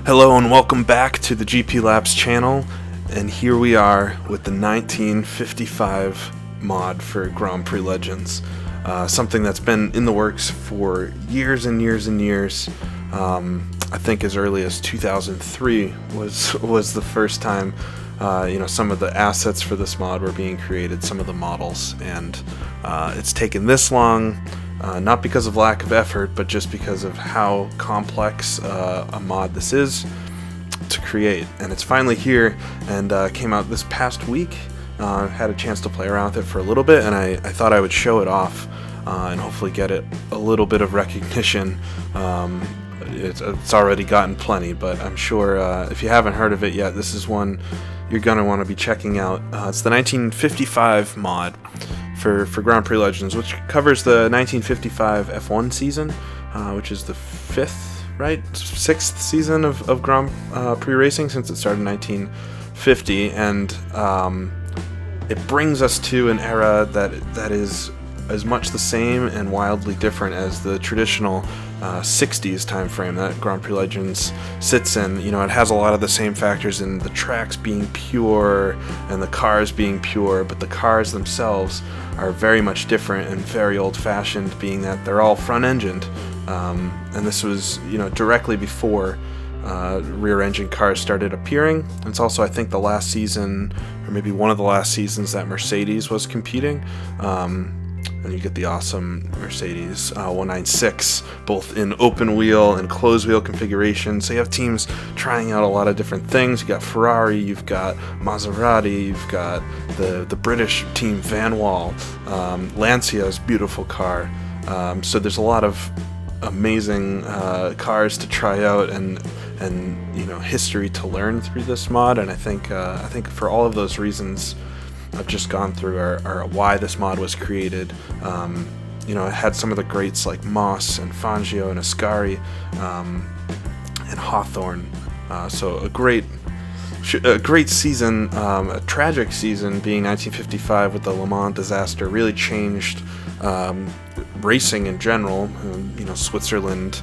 Hello and welcome back to the GP Labs channel, and here we are with the 1955 mod for Grand Prix Legends. Something that's been in the works for years and years and years. I think as early as 2003 was the first time some of the assets for this mod were being created, some of the models, and it's taken this long. Not because of lack of effort, but just because of how complex a mod this is to create. And it's finally here and came out this past week. Had a chance to play around with it for a little bit, and I thought I would show it off and hopefully get it a little bit of recognition. It's already gotten plenty, but I'm sure if you haven't heard of it yet, this is one you're going to want to be checking out. It's the 1955 mod for Grand Prix Legends, which covers the 1955 F1 season, which is the sixth season of Grand Prix racing since it started in 1950, and it brings us to an era that is as much the same and wildly different as the traditional 60s time frame that Grand Prix Legends sits in. You know, it has a lot of the same factors in the tracks being pure and the cars being pure, but the cars themselves are very much different and very old-fashioned, being that they're all front-engined. And this was, directly before rear-engine cars started appearing. It's also, I think, the last season, or maybe one of the last seasons that Mercedes was competing. And you get the awesome Mercedes 196, both in open wheel and closed wheel configuration. So you have teams trying out a lot of different things. You got Ferrari, you've got Maserati, you've got the British team Van Wall, Lancia's beautiful car. So there's a lot of amazing cars to try out and history to learn through this mod. And I think for all of those reasons I've just gone through are why this mod was created. It had some of the greats like Moss and Fangio and Ascari and Hawthorne. So a great season, a tragic season being 1955 with the Le Mans disaster really changed racing in general. Switzerland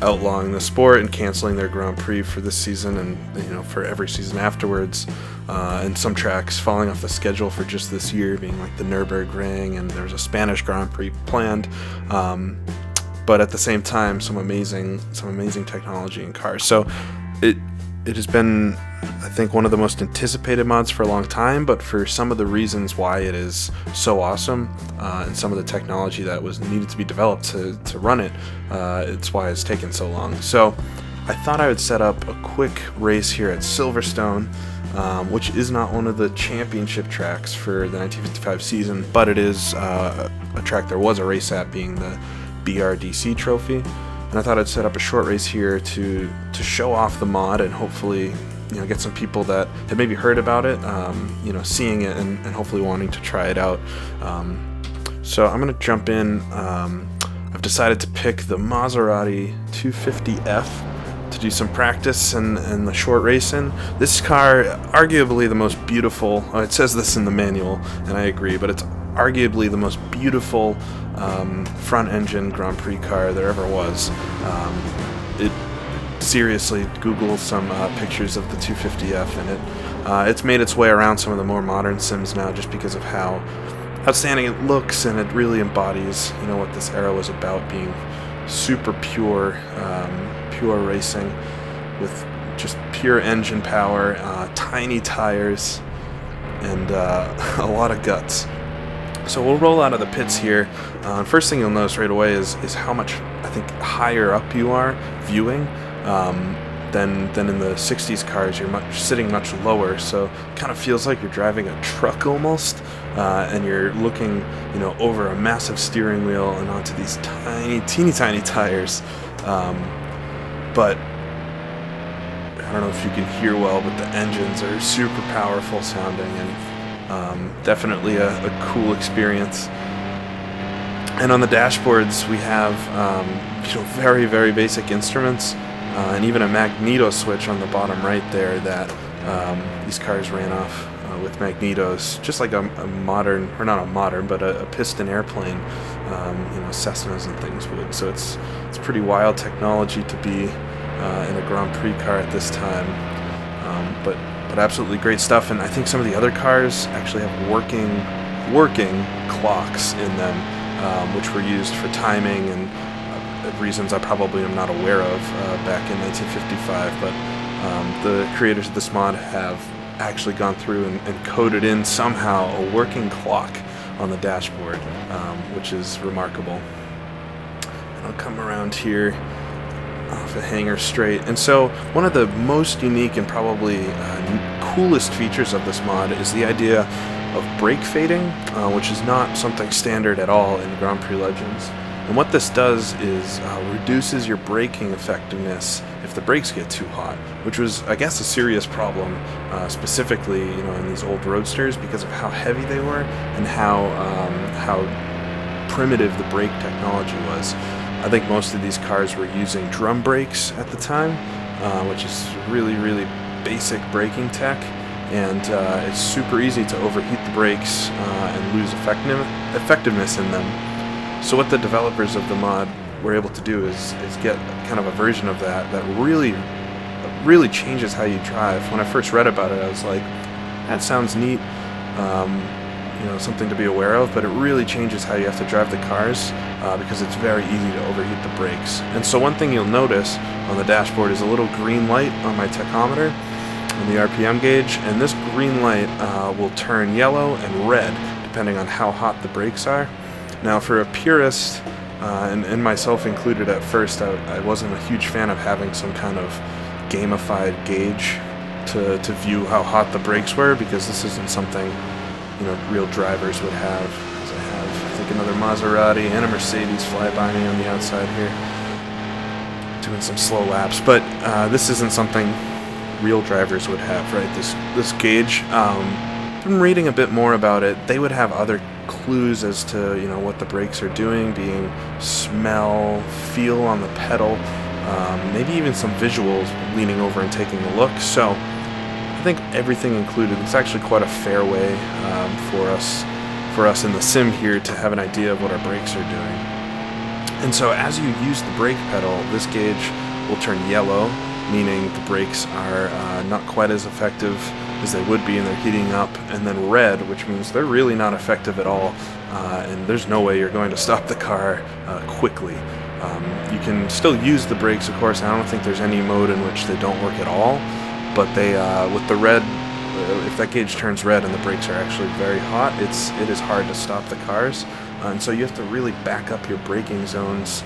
outlawing the sport and canceling their Grand Prix for this season and for every season afterwards, and some tracks falling off the schedule for just this year, being like the Nürburgring, and there was a Spanish Grand Prix planned, but at the same time some amazing technology in cars. So it has been, I think, one of the most anticipated mods for a long time, but for some of the reasons why it is so awesome, and some of the technology that was needed to be developed to run it, it's why it's taken so long. So I thought I would set up a quick race here at Silverstone, which is not one of the championship tracks for the 1955 season, but it is a track there was a race at, being the BRDC trophy. And I thought I'd set up a short race here to show off the mod and hopefully get some people that had maybe heard about it, seeing it and hopefully wanting to try it out. So I'm going to jump in. I've decided to pick the Maserati 250F to do some practice and the short racing. This car, arguably the most beautiful, it says this in the manual and I agree, but it's arguably the most beautiful front-engine Grand Prix car there ever was. Seriously, Google some pictures of the 250F, and it's made its way around some of the more modern sims now, just because of how outstanding it looks, and it really embodies what this era was about, being super pure racing with just pure engine power, tiny tires, and a lot of guts. So we'll roll out of the pits here. First thing you'll notice right away is how much, I think, higher up you are viewing than in the 60s cars. You're sitting much lower, so it kind of feels like you're driving a truck almost, and you're looking over a massive steering wheel and onto these teeny tiny tires. But I don't know if you can hear well, but the engines are super powerful sounding, and definitely a cool experience. And on the dashboards we have very, very basic instruments, and even a magneto switch on the bottom right there that these cars ran off with magnetos, just like a modern, or not a modern, but a piston airplane, Cessnas and things would. So it's pretty wild technology to be in a Grand Prix car at this time. But absolutely great stuff, and I think some of the other cars actually have working clocks in them, which were used for timing and reasons I probably am not aware of back in 1955. But the creators of this mod have actually gone through and coded in somehow a working clock on the dashboard, which is remarkable. And I'll come around here off the hanger straight. And so one of the most unique and probably coolest features of this mod is the idea of brake fading, which is not something standard at all in Grand Prix Legends. And what this does is reduces your braking effectiveness if the brakes get too hot, which was, I guess, a serious problem, specifically, in these old roadsters because of how heavy they were and how primitive the brake technology was. I think most of these cars were using drum brakes at the time, which is really, really basic braking tech, and it's super easy to overheat the brakes and lose effectiveness in them. So what the developers of the mod were able to do is get kind of a version of that really changes how you drive. When I first read about it, I was like, that sounds neat, something to be aware of, but it really changes how you have to drive the cars because it's very easy to overheat the brakes. And so one thing you'll notice on the dashboard is a little green light on my tachometer on the RPM gauge, and this green light will turn yellow and red depending on how hot the brakes are. Now, for a purist, and myself included at first, I wasn't a huge fan of having some kind of gamified gauge to view how hot the brakes were, because this isn't something real drivers would have. As I have, I think, another Maserati and a Mercedes fly by me on the outside here, doing some slow laps. But this isn't something real drivers would have, right? This gauge. Been reading a bit more about it. They would have other clues as to what the brakes are doing, being smell, feel on the pedal, maybe even some visuals, leaning over and taking a look. So I think everything included, it's actually quite a fair way for us in the sim here to have an idea of what our brakes are doing. And so as you use the brake pedal, this gauge will turn yellow, meaning the brakes are not quite as effective as they would be and they're heating up, and then red, which means they're really not effective at all, and there's no way you're going to stop the car quickly. You can still use the brakes, of course. I don't think there's any mode in which they don't work at all, but they with the red, if that gauge turns red and the brakes are actually very hot, it is hard to stop the cars, and so you have to really back up your braking zones.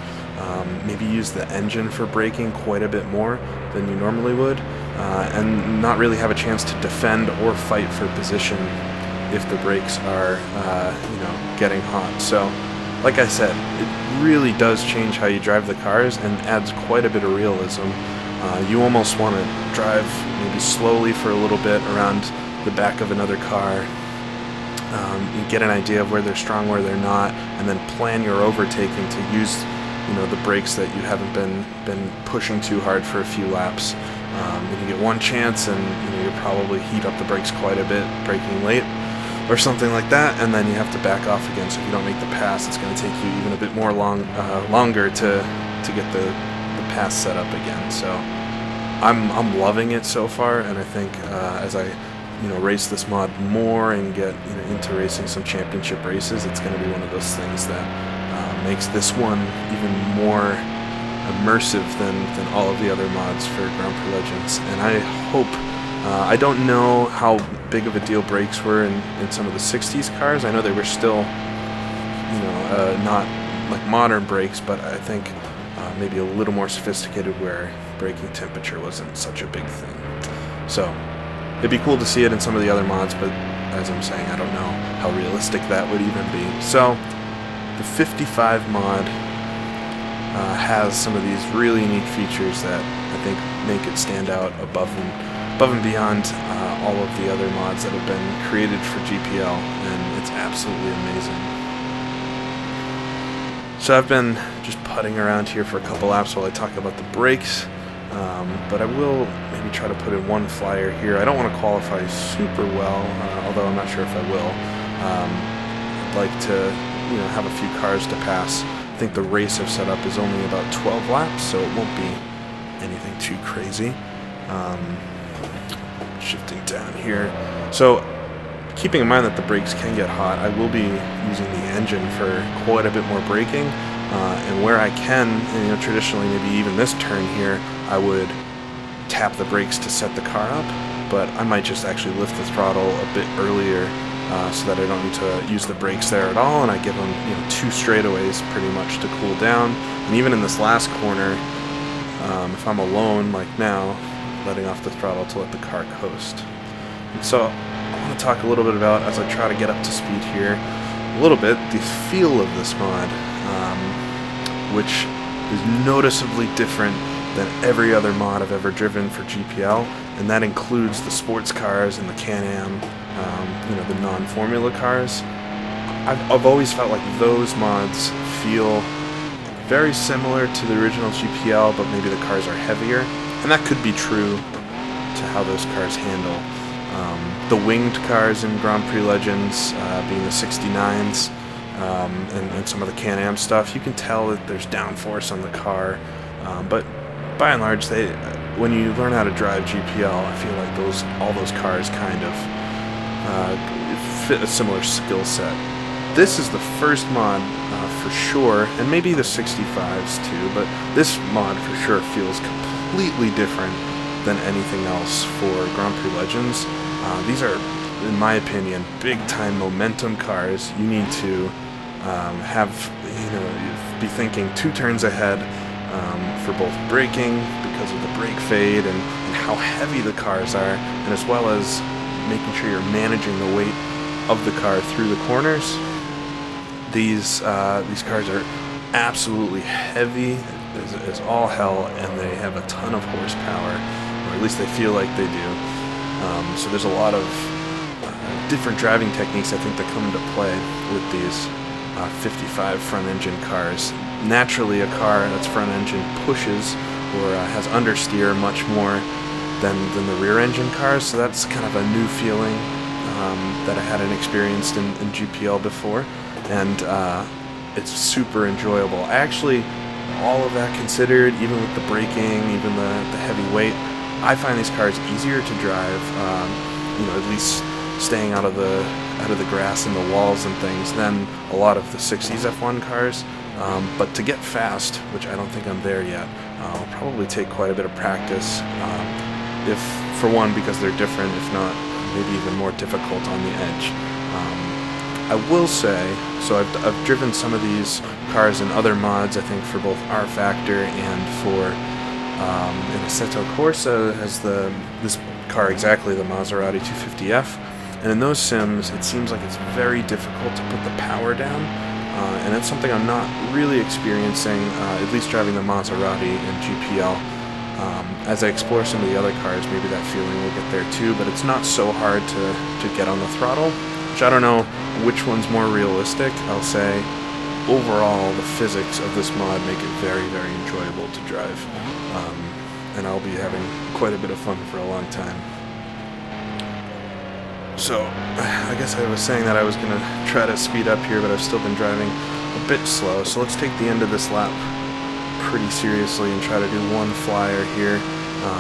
Maybe use the engine for braking quite a bit more than you normally would, and not really have a chance to defend or fight for position if the brakes are getting hot. So like I said, it really does change how you drive the cars and adds quite a bit of realism. You almost want to drive maybe slowly for a little bit around the back of another car, you get an idea of where they're strong, where they're not, and then plan your overtaking to use the brakes that you haven't been pushing too hard for a few laps. You get one chance and you'll probably heat up the brakes quite a bit, braking late or something like that, and then you have to back off again. So if you don't make the pass, it's going to take you even a bit more longer to get the pass set up again. So I'm loving it so far, and I think as I race this mod more and get into racing some championship races, it's going to be one of those things that makes this one even more immersive than all of the other mods for Grand Prix Legends. And I hope, I don't know how big of a deal brakes were in some of the 60s cars. I know they were still, not like modern brakes, but I think maybe a little more sophisticated where braking temperature wasn't such a big thing. So it'd be cool to see it in some of the other mods, but as I'm saying, I don't know how realistic that would even be. So the 55 mod has some of these really neat features that I think make it stand out above and beyond all of the other mods that have been created for GPL, and it's absolutely amazing. So I've been just putting around here for a couple laps while I talk about the brakes, but I will maybe try to put in one flyer here. I don't want to qualify super well, although I'm not sure if I will. I'd like to have a few cars to pass. I think the race I've set up is only about 12 laps, so it won't be anything too crazy. Shifting down here. So, keeping in mind that the brakes can get hot, I will be using the engine for quite a bit more braking. And where I can, and, traditionally maybe even this turn here, I would tap the brakes to set the car up, but I might just actually lift the throttle a bit earlier so that I don't need to use the brakes there at all, and I give them 2 straightaways pretty much to cool down. And even in this last corner, if I'm alone like now, letting off the throttle to let the car coast. And so I want to talk a little bit about, as I try to get up to speed here, a little bit the feel of this mod, which is noticeably different than every other mod I've ever driven for GPL, and that includes the sports cars and the Can-Am, the non-formula cars. I've always felt like those mods feel very similar to the original GPL, but maybe the cars are heavier, and that could be true to how those cars handle. The winged cars in Grand Prix Legends, being the 69s, and some of the Can-Am stuff, you can tell that there's downforce on the car, but by and large, when you learn how to drive GPL, I feel like all those cars kind of fit a similar skill set. This is the first mod for sure, and maybe the 65s too, but this mod for sure feels completely different than anything else for Grand Prix Legends. These are, in my opinion, big-time momentum cars. You need to be thinking 2 turns ahead for both braking because of the brake fade and how heavy the cars are, and as well as making sure you're managing the weight of the car through the corners. These cars are absolutely heavy as all hell, and they have a ton of horsepower, or at least they feel like they do. So there's a lot of different driving techniques, I think, that come into play with these 55 front-engine cars. Naturally, a car that's front-engine pushes or has understeer much more than the rear-engine cars, so that's kind of a new feeling that I hadn't experienced in GPL before, and it's super enjoyable. Actually, all of that considered, even with the braking, even the heavy weight, I find these cars easier to drive, at least staying out of the grass and the walls and things, than a lot of the 60s F1 cars. But to get fast, which I don't think I'm there yet, will probably take quite a bit of practice, if for one, because they're different, if not maybe even more difficult on the edge. I will say, so I've driven some of these cars in other mods, I think for both R Factor and for in Assetto Corsa has this car exactly, the Maserati 250F, and in those sims it seems like it's very difficult to put the power down, and it's something I'm not really experiencing, at least driving the Maserati in GPL. As I explore some of the other cars, maybe that feeling will get there too, but it's not so hard to get on the throttle, which I don't know which one's more realistic. I'll say overall the physics of this mod make it very, very enjoyable to drive, and I'll be having quite a bit of fun for a long time. So I guess I was saying that I was going to try to speed up here, but I've still been driving a bit slow, so let's take the end of this lap pretty seriously and try to do one flyer here.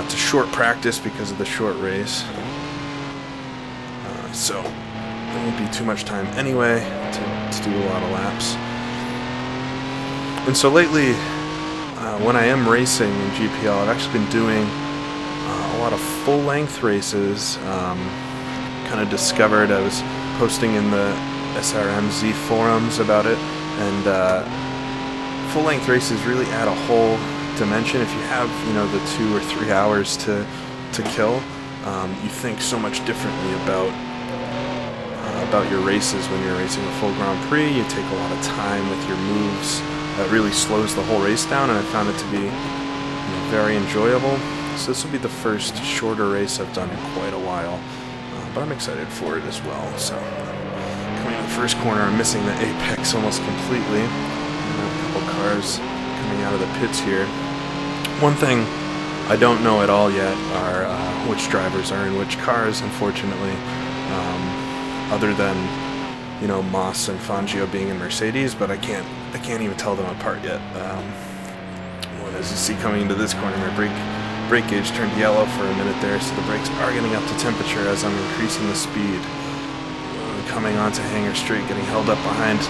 It's a short practice because of the short race, so there won't be too much time anyway to do a lot of laps. And so lately, when I am racing in GPL, I've actually been doing a lot of full-length races. Kind of discovered, I was posting in the SRMZ forums about it, and full-length races really add a whole dimension. If you have, the 2 or 3 hours to kill, you think so much differently about your races when you're racing a full Grand Prix. You take a lot of time with your moves. That really slows the whole race down, and I found it to be very enjoyable. So this will be the first shorter race I've done in quite a while, but I'm excited for it as well. So coming to the first corner, I'm missing the apex almost completely. And I have a couple cars coming out of the pits here. One thing I don't know at all yet are which drivers are in which cars, unfortunately, other than Moss and Fangio being in Mercedes, but I can't even tell them apart yet. As you see coming into this corner, my brake brake gauge turned yellow for a minute there, so the brakes are getting up to temperature as I'm increasing the speed. Coming onto Hanger Street, getting held up behind a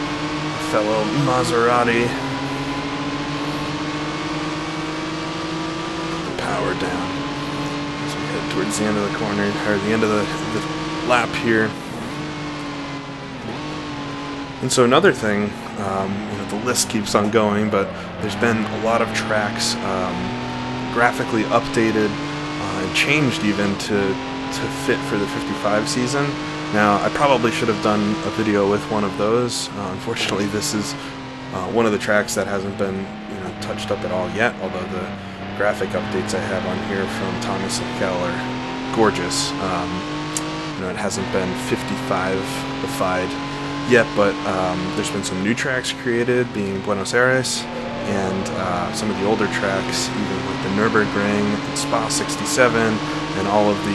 fellow Maserati. Put the power down as we head towards the end of the corner, or the end of the lap here. And so another thing, the list keeps on going, but there's been a lot of tracks graphically updated and changed even to fit for the 55 season. Now, I probably should have done a video with one of those. Unfortunately, this is one of the tracks that hasn't been touched up at all yet, although the graphic updates I have on here from Thomas Leckel are gorgeous. It hasn't been 55ified yet, but there's been some new tracks created, being Buenos Aires, and some of the older tracks, even like the Nürburgring, Spa 67, and all of the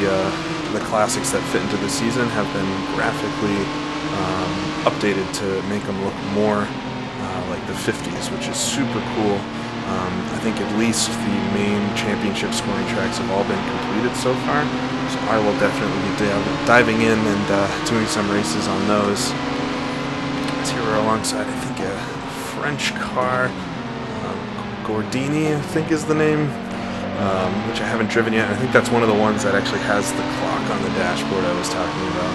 classics that fit into the season have been graphically updated to make them look more like the 50s, which is super cool. I think at least the main championship scoring tracks have all been completed so far, so I will definitely be diving in and doing some races on those. Here we're alongside, I think, a French car, Gordini, I think is the name, which I haven't driven yet. I think that's one of the ones that actually has the clock on the dashboard I was talking about.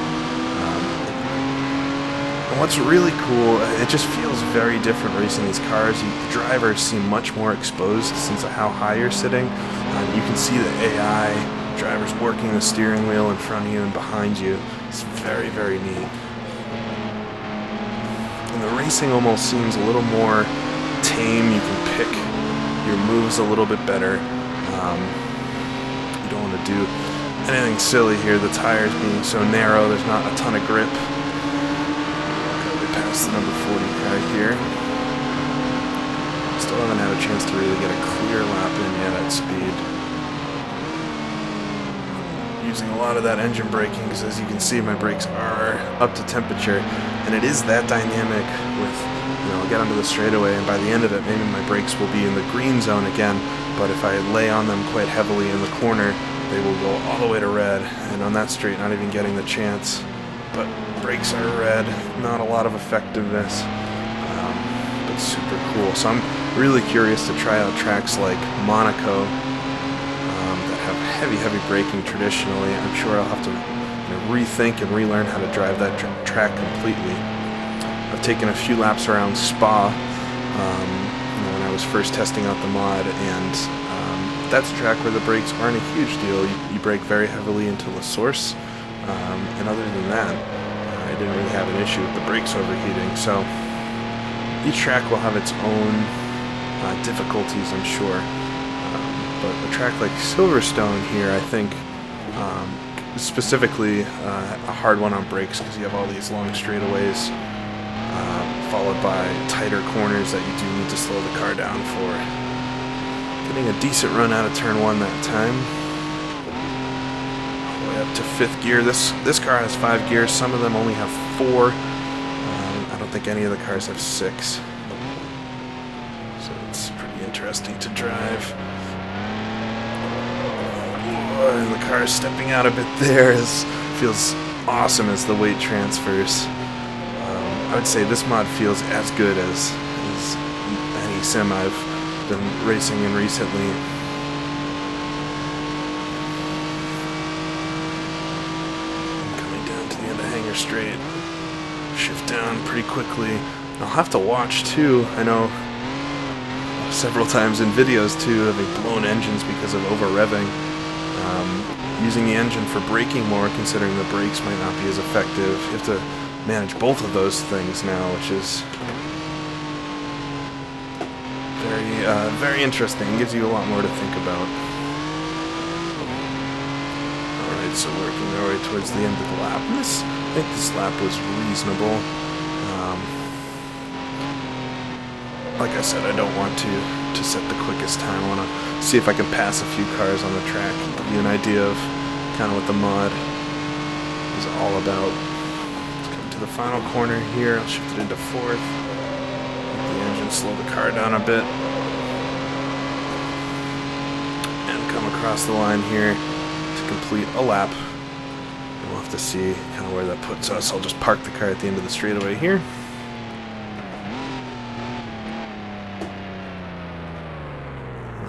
And what's really cool, it just feels very different racing these cars. The drivers seem much more exposed since of how high you're sitting. You can see the AI drivers working the steering wheel in front of you and behind you. It's very, very neat. And the racing almost seems a little more tame. You can pick your moves a little bit better. You don't want to do anything silly here. The tires being so narrow, there's not a ton of grip. Probably past the number 40 car here. Still haven't had a chance to really get a clear lap in yet at speed. Using a lot of that engine braking because, as you can see, my brakes are up to temperature, and it is that dynamic with, I'll get onto the straightaway, and by the end of it, maybe my brakes will be in the green zone again, but if I lay on them quite heavily in the corner, they will go all the way to red, and on that straight, not even getting the chance. But brakes are red, not a lot of effectiveness, but super cool. So I'm really curious to try out tracks like Monaco, heavy braking traditionally. I'm sure I'll have to rethink and relearn how to drive that track completely. I've taken a few laps around Spa when I was first testing out the mod, and that's a track where the brakes aren't a huge deal. You brake very heavily into La Source, and other than that, I didn't really have an issue with the brakes overheating. So each track will have its own difficulties, I'm sure. But a track like Silverstone here, I think, specifically a hard one on brakes because you have all these long straightaways followed by tighter corners that you do need to slow the car down for. Getting a decent run out of turn 1 that time. All the way up to 5th gear. This car has 5 gears. Some of them only have 4. I don't think any of the cars have 6. So it's pretty interesting to drive. And the car is stepping out a bit there. Feels awesome as the weight transfers. I would say this mod feels as good as any sim I've been racing in recently. I'm coming down to the end of Hanger Straight. Shift down pretty quickly. I'll have to watch too. I know several times in videos too, having blown engines because of over-revving. Using the engine for braking more, considering the brakes might not be as effective. You have to manage both of those things now, which is very interesting. It gives you a lot more to think about. Alright, so working our way towards the end of the lap. I think this lap was reasonable. Like I said, I don't want to set the quickest time. I want to see if I can pass a few cars on the track and give you an idea of kind of what the mod is all about. Let's come to the final corner here. I'll shift it into 4th. Let the engine slow the car down a bit. And come across across the line here to complete a lap. And we'll have to see kind of where that puts us. I'll just park the car at the end of the straightaway here.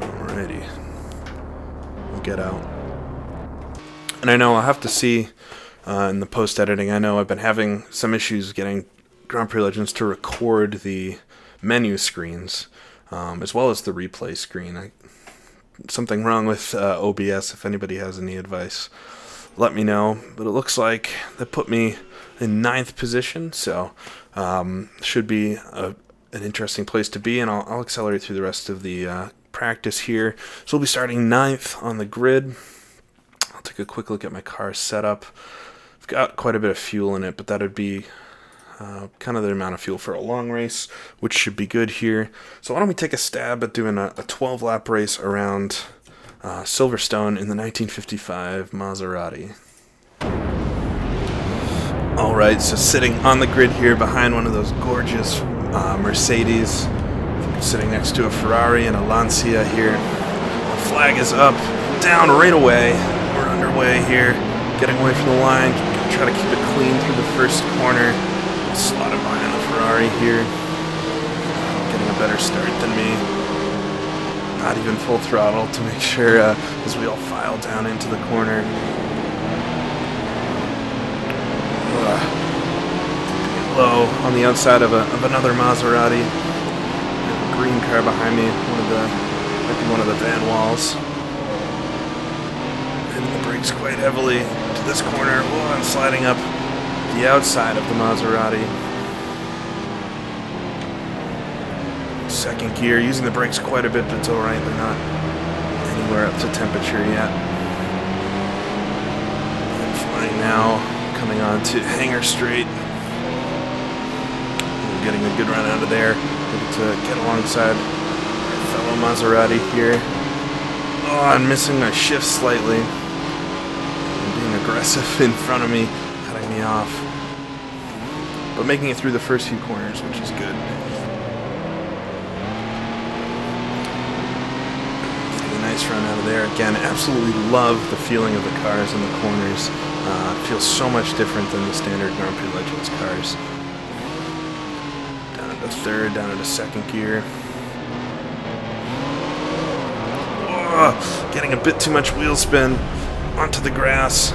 Alrighty. We'll get out. And I know I'll have to see in the post-editing, I know I've been having some issues getting Grand Prix Legends to record the menu screens, as well as the replay screen. Something wrong with OBS. If anybody has any advice, let me know. But it looks like that put me in 9th position, so should be an interesting place to be, and I'll accelerate through the rest of the practice here. So we'll be starting 9th on the grid. I'll take a quick look at my car setup. I've got quite a bit of fuel in it, but that would be kind of the amount of fuel for a long race, which should be good here. So why don't we take a stab at doing a 12-lap race around Silverstone in the 1955 Maserati. Alright, so sitting on the grid here behind one of those gorgeous Mercedes, sitting next to a Ferrari and a Lancia here. The flag is up, down right away. We're underway here, getting away from the line, try to keep it clean through the first corner. Slotted behind the Ferrari here, getting a better start than me. Not even full throttle to make sure as we all file down into the corner. Low on the outside of another Maserati. A green car behind me, might be one of the van walls. Hitting the brakes quite heavily to this corner. Oh, I'm sliding up the outside of the Maserati. Second gear, using the brakes quite a bit, but it's alright, they're not anywhere up to temperature yet. And flying now, coming on to Hangar Straight. We're getting a good run out of there. Able to get alongside our fellow Maserati here. Oh, I'm missing my shift slightly. And being aggressive in front of me, cutting me off. But making it through the first few corners, which is good. Getting a nice run out of there. Again, absolutely love the feeling of the cars in the corners. It feels so much different than the standard Grand Prix Legends cars. Down into third, down into second gear. Oh, getting a bit too much wheel spin onto the grass.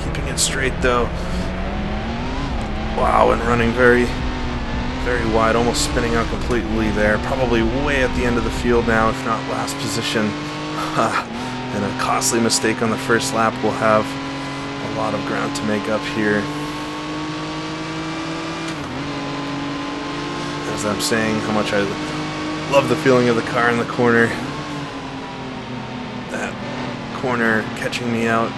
Keeping it straight though. Wow, and running very, very wide, almost spinning out completely there. Probably way at the end of the field now, if not last position. And a costly mistake on the first lap will have a lot of ground to make up here. As I'm saying, how much I love the feeling of the car in the corner. That corner catching me out.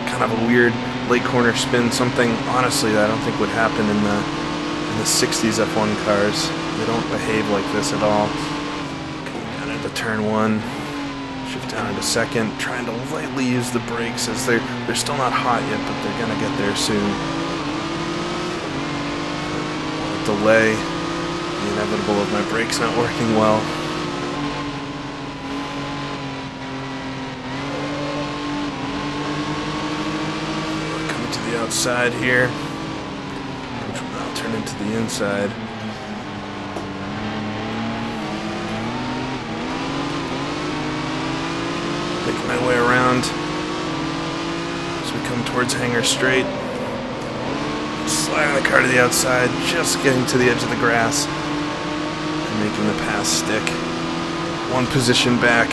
Kind of a weird late corner spin, something honestly that I don't think would happen in the 60s F1 cars. They don't behave like this at all. Coming down into turn one, shift down into second, trying to lightly use the brakes as they're still not hot yet, but they're gonna get there soon. Delay, the inevitable of my brakes not working well. Outside here, which will now turn into the inside. Making my way around as we come towards Hangar Straight. Sliding the car to the outside, just getting to the edge of the grass and making the pass stick. One position back.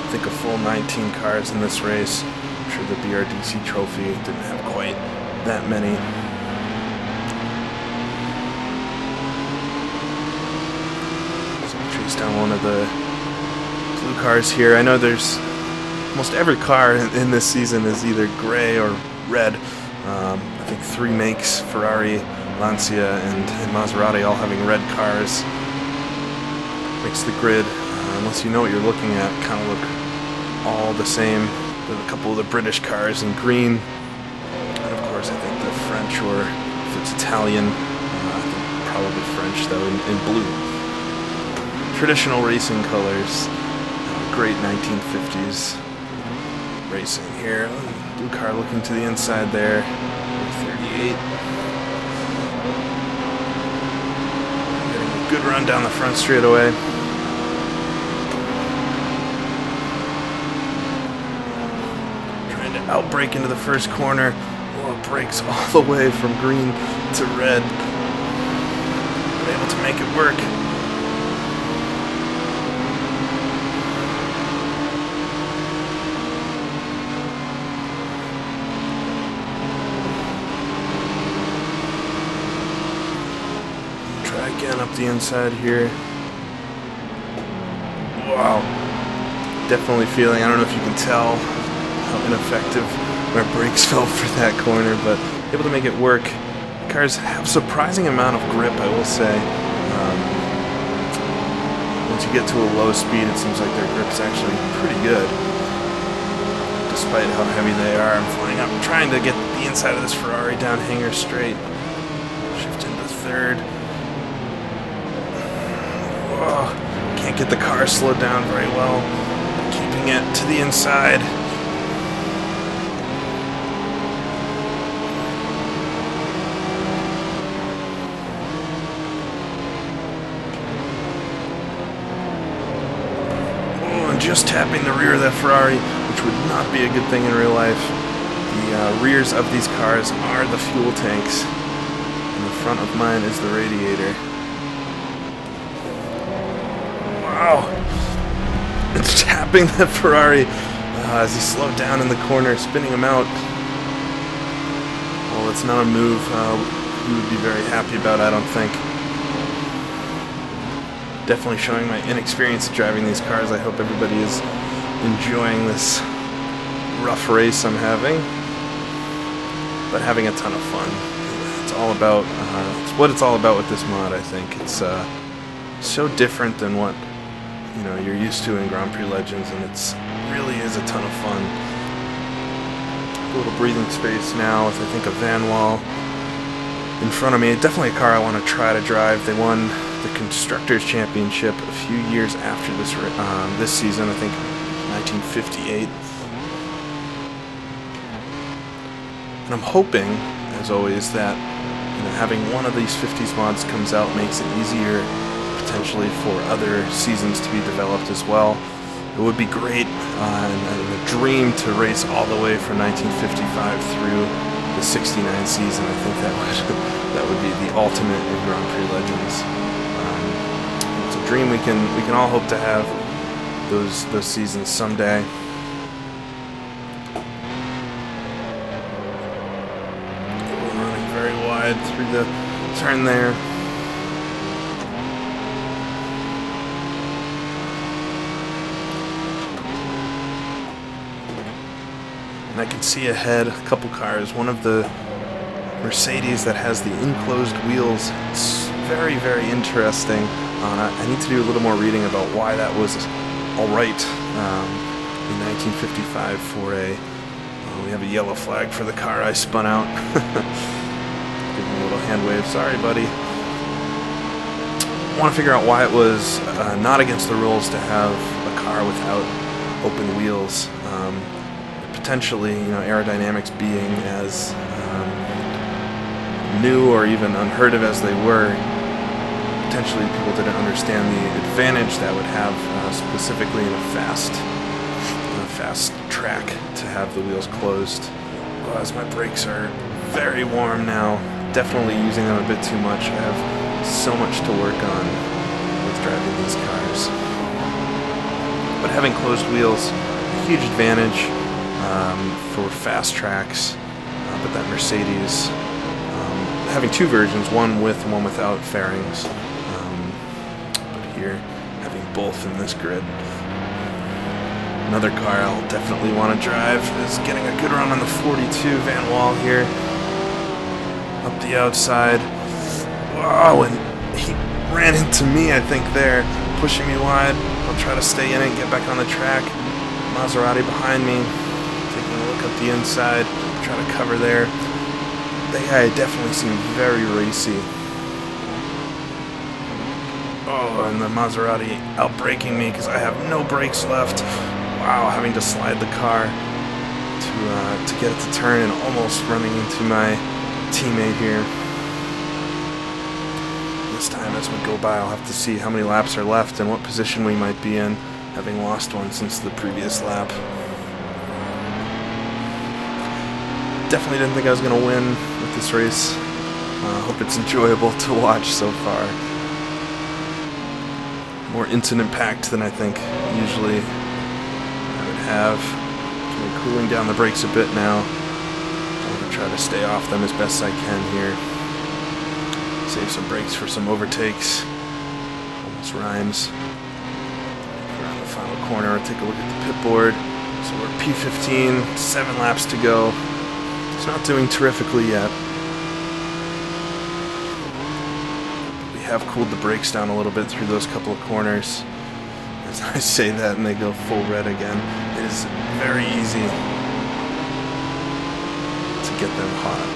I think a full 19 cars in this race. I'm sure the BRDC trophy didn't have quite that many. So I'll chase down one of the blue cars here. I know there's almost every car in this season is either gray or red. I think 3 makes, Ferrari, Lancia, and Maserati, all having red cars. Makes the grid, unless you know what you're looking at, kind of look all the same. With a couple of the British cars in green, and of course I think the French, or if it's Italian, I think probably French though, in blue. traditional racing colors. Great 1950s racing here. Blue car looking to the inside there. 38. Getting a good run down the front straightaway. Trying to outbrake into the first corner. Oh, it brakes all the way from green to red. But able to make it work. Again up the inside here. Wow. Definitely feeling, I don't know if you can tell how ineffective my brakes felt for that corner, but able to make it work. Cars have a surprising amount of grip, I will say. Once you get to a low speed, it seems like their grip's actually pretty good. Despite how heavy they are, I'm flying up, trying to get the inside of this Ferrari down hanger straight. Shift into third. Oh, can't get the car slowed down very well. Keeping it to the inside. Oh, and just tapping the rear of that Ferrari, which would not be a good thing in real life. The rears of these cars are the fuel tanks, and the front of mine is the radiator. Wow! It's tapping that Ferrari as he slowed down in the corner, spinning him out. Well, it's not a move he would be very happy about, I don't think. Definitely showing my inexperience driving these cars. I hope everybody is enjoying this rough race I'm having, but having a ton of fun. It's all about, it's what it's all about with this mod, I think. It's so different than what you're used to in Grand Prix Legends, and it's really is a ton of fun. A little breathing space now with, I think, a van wall in front of me. Definitely a car I want to try to drive. They won the Constructors' Championship a few years after this season, I think 1958. And I'm hoping, as always, that having one of these 50s mods comes out makes it easier potentially for other seasons to be developed as well. It would be great and a dream to race all the way from 1955 through the 69 season. I think that would be the ultimate in Grand Prix Legends. It's a dream we can all hope to have those seasons someday. Running very wide through the turn there. And I can see ahead a couple cars. One of the Mercedes that has the enclosed wheels. It's very, very interesting. I need to do a little more reading about why that was alright in 1955 for we have a yellow flag for the car I spun out. Give him a little hand wave. Sorry, buddy. I want to figure out why it was not against the rules to have a car without open wheels. Potentially, aerodynamics being as new or even unheard of as they were, potentially people didn't understand the advantage that would have specifically in a fast track to have the wheels closed. Well, as my brakes are very warm now, definitely using them a bit too much. I have so much to work on with driving these cars. But having closed wheels, a huge advantage for fast tracks, but that Mercedes, having two versions, one with and one without fairings, but here having both in this grid. Another car I'll definitely want to drive is getting a good run on the 42 van wall here, up the outside. Wow, and he ran into me, I think, there, pushing me wide. I'll try to stay in it and get back on the track. Maserati behind me, taking a look up the inside, try to cover there. That guy definitely seemed very racy. Oh, and the Maserati outbraking me because I have no brakes left. Wow, having to slide the car to get it to turn and almost running into my teammate here. This time as we go by, I'll have to see how many laps are left and what position we might be in, having lost one since the previous lap. Definitely didn't think I was going to win with this race. Hope it's enjoyable to watch so far. More incident-packed than I think usually I would have. I'm cooling down the brakes a bit now. I'm going to try to stay off them as best I can here. Save some brakes for some overtakes. Almost rhymes. Around the final corner, take a look at the pit board. So we're P15, 7 laps to go. It's not doing terrifically yet. We have cooled the brakes down a little bit through those couple of corners. As I say that and they go full red again, it is very easy to get them hot.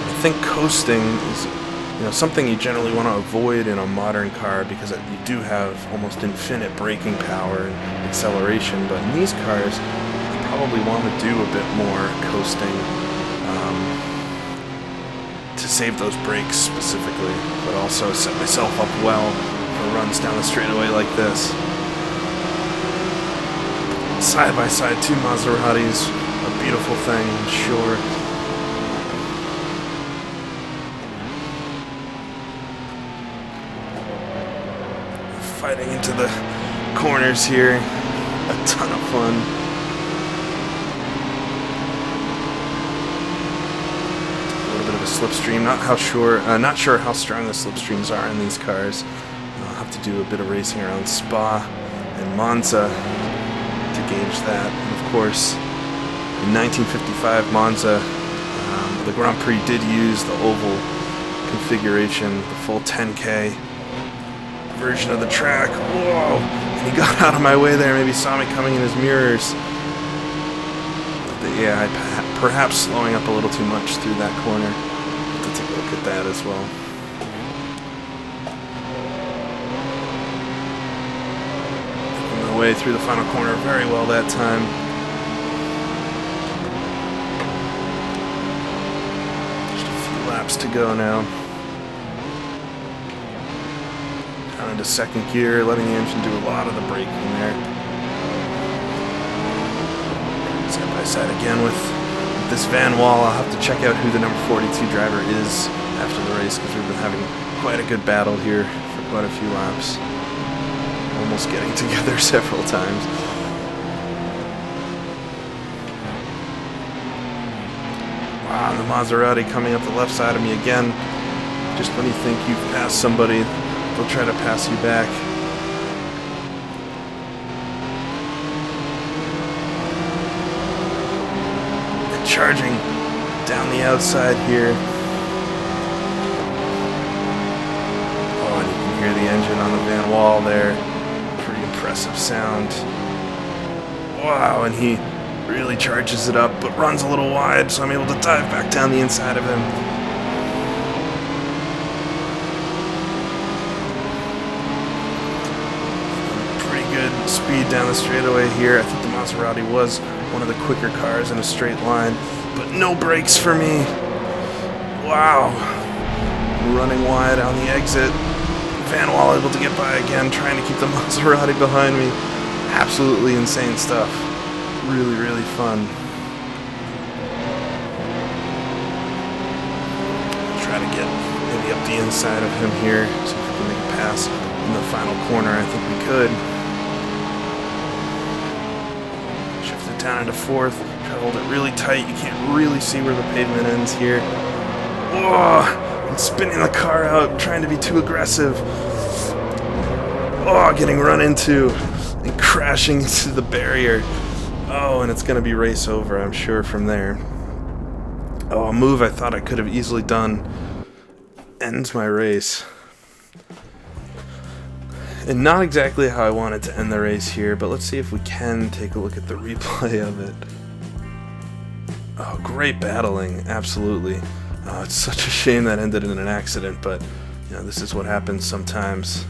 I think coasting is something you generally want to avoid in a modern car because you do have almost infinite braking power and acceleration, but in these cars you probably want to do a bit more coasting to save those brakes specifically, but also set myself up well for runs down the straightaway like this. Side by side, 2 Maseratis, a beautiful thing, I'm sure. Fighting into the corners here, a ton of fun. A little bit of a slipstream. Not sure how strong the slipstreams are in these cars. I'll have to do a bit of racing around Spa and Monza to gauge that. And of course, in 1955 Monza, the Grand Prix did use the oval configuration, the full 10K version of the track. Whoa! And he got out of my way there, maybe saw me coming in his mirrors. But yeah, perhaps slowing up a little too much through that corner. Have to take a look at that as well. Making my way through the final corner very well that time. Just a few laps to go now. Into second gear, letting the engine do a lot of the braking there. Side by side again with this Van Wall. I'll have to check out who the number 42 driver is after the race because we've been having quite a good battle here for quite a few laps. Almost getting together several times. Wow, the Maserati coming up the left side of me again. Just when you think you've passed somebody, they'll try to pass you back. And charging down the outside here. Oh, and you can hear the engine on the Van Wall there. Pretty impressive sound. Wow, and he really charges it up, but runs a little wide, so I'm able to dive back down the inside of him. Speed down the straightaway here. I think the Maserati was one of the quicker cars in a straight line, but no brakes for me. Wow. Running wide on the exit. Van Wall able to get by again, trying to keep the Maserati behind me. Absolutely insane stuff. Really, really fun. Try to get maybe up the inside of him here, see if we can make a pass in the final corner. I think we could. Down into fourth, try to hold it really tight. You can't really see where the pavement ends here. Whoa! I'm spinning the car out, trying to be too aggressive. Oh, getting run into and crashing into the barrier. Oh, and it's going to be race over, I'm sure, from there. Oh, a move I thought I could have easily done ends my race. And not exactly how I wanted to end the race here, but let's see if we can take a look at the replay of it. Oh, great battling, absolutely. It's such a shame that ended in an accident, but this is what happens sometimes.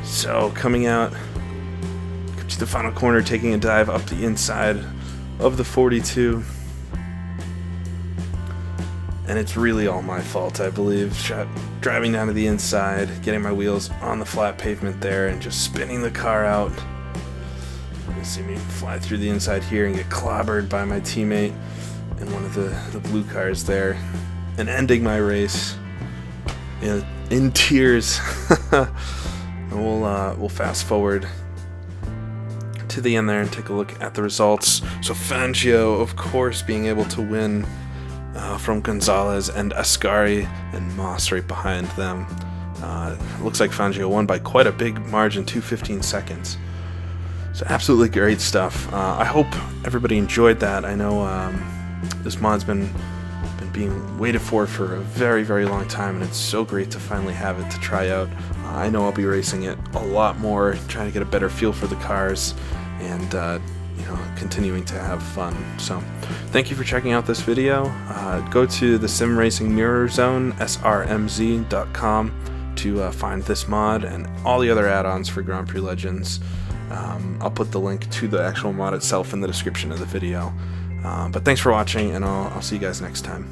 So coming out to the final corner, taking a dive up the inside of the 42. And it's really all my fault, I believe. Driving down to the inside, getting my wheels on the flat pavement there, and just spinning the car out. You see me fly through the inside here and get clobbered by my teammate in one of the blue cars there, and ending my race in tears. And we'll fast forward to the end there and take a look at the results. So Fangio, of course, being able to win from Gonzalez and Ascari, and Moss right behind them. Looks like Fangio won by quite a big margin, 2:15 seconds. So absolutely great stuff. I hope everybody enjoyed that. I know this mod's been being waited for a very, very long time, and it's so great to finally have it to try out. I know I'll be racing it a lot more, trying to get a better feel for the cars, and continuing to have fun. So thank you for checking out this video. Go to the Sim Racing Mirror Zone, srmz.com, to find this mod and all the other add-ons for Grand Prix Legends. I'll put the link to the actual mod itself in the description of the video. But thanks for watching, and I'll see you guys next time.